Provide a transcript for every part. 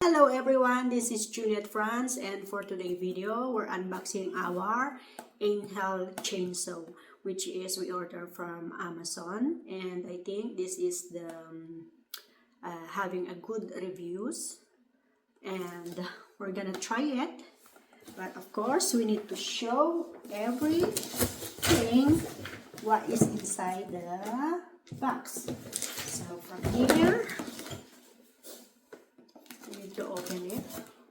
Hello everyone, this is Juliet France, and for today's video, we're unboxing our Einhell chainsaw, which is we ordered from Amazon, and I think this is the having a good reviews, and we're gonna try it. But of course, we need to show everything what is inside the box. So from here, we need to open it.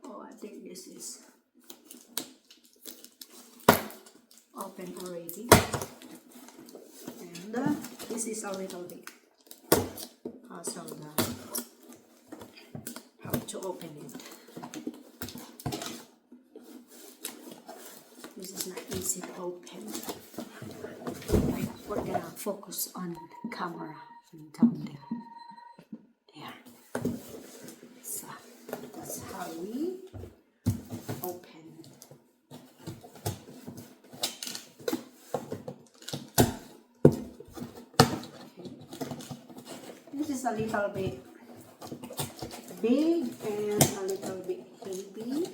Oh, I think this is open already. And this is a little bit also how to open it. This is not easy to open. We're gonna focus on the camera and down there. So that's how we open. Okay. This is a little bit big and a little bit heavy.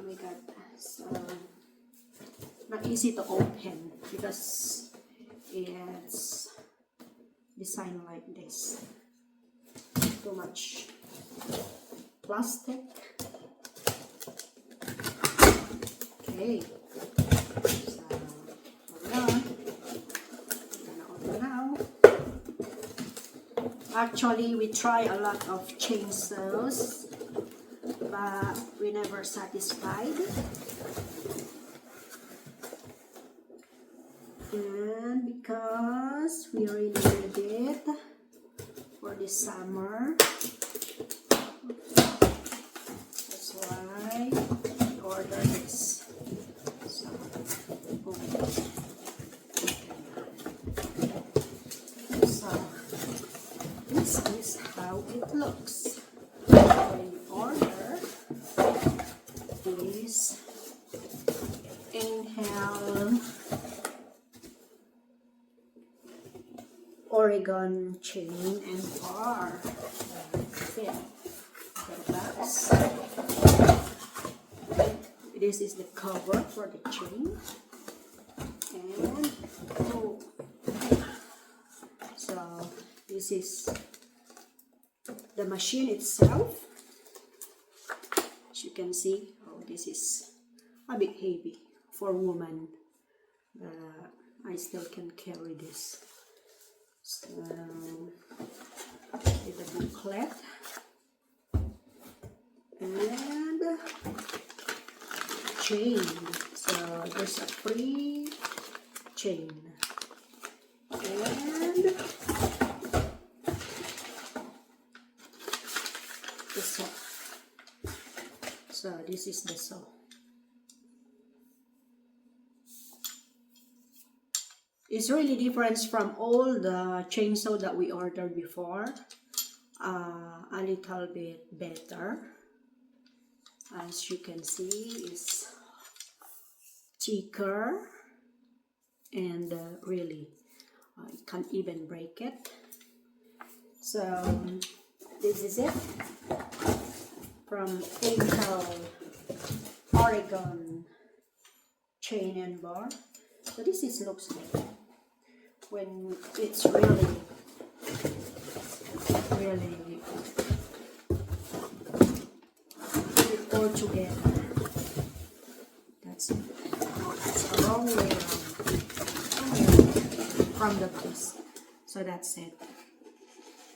We got not easy to open because it's designed like this. Too much plastic. Okay, so hold on. I'm gonna open now. Actually, we try a lot of chainsaws, but we never satisfied. And because we really need it for this summer, that's why we ordered this. So, this is how it looks when you order this Einhell Oregon chain and bar. This is the cover for the chain, and so this is the machine itself. As you can see, this is a bit heavy for women. I still can carry this. So, with the booklet and chain. So there's a free chain and the saw. So this is the saw. It's really different from all the chainsaw that we ordered before. A little bit better. As you can see, it's thicker and really you can't even break it. So this is it from Einhell Oregon chain and bar. So this is looks like when it's really put it all together. That's it. It's a long way around from the box. So that's it.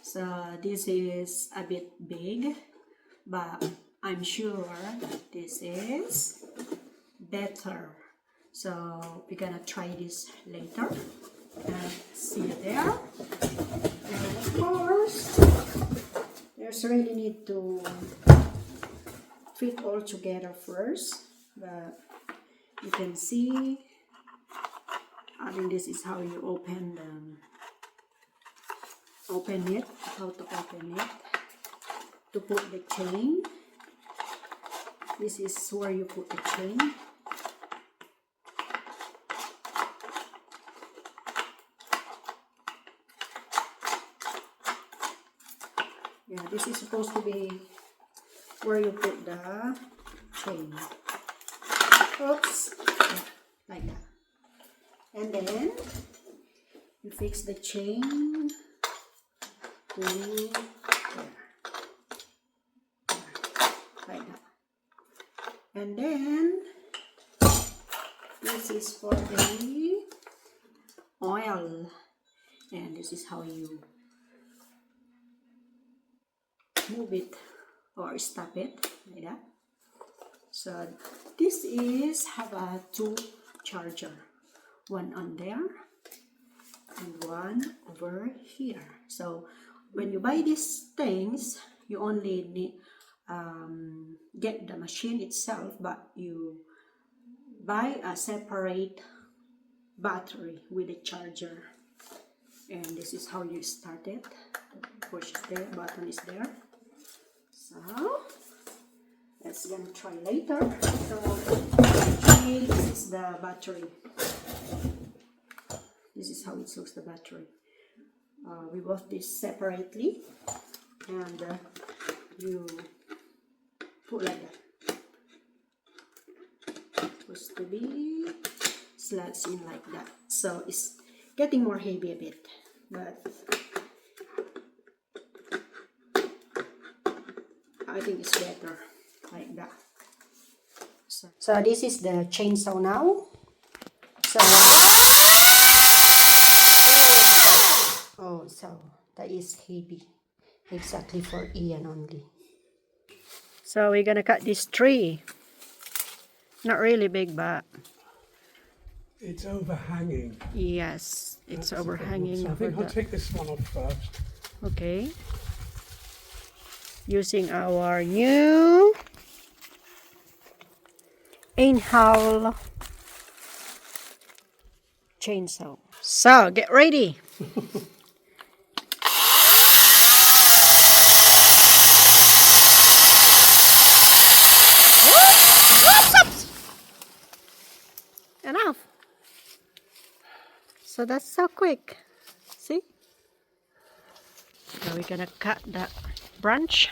So this is a bit big, but I'm sure this is better. So we're gonna try this later. See you there. And of course, there's really need to fit all together first. But you can see, I think this is how you open it. How to open it to put the chain. This is where you put the chain. Yeah, this is supposed to be where you put the chain. Oops. Yeah, like that. And then you fix the chain to there. Like that. And then this is for the oil. And this is how you move it or stop it like that. So this is have a 2 charger, one on there and one over here. So when you buy these things, you only need get the machine itself, but you buy a separate battery with a charger. And this is how you start it. Push the button is there. So let's gonna try later. So okay, this is the battery. This is how it looks, the battery. We bought this separately, and you put like that. Supposed to be slots in like that. So it's getting more heavy a bit, but I think it's better like that. So this is the chainsaw now. So so that is heavy, exactly for Ian only. So we're gonna cut this tree. Not really big, but it's overhanging. Yes, it's overhanging. So I think I'll take this one off first. Okay. Using our new Einhell chainsaw. So get ready. Enough. So that's so quick. See? So we're gonna cut that branch.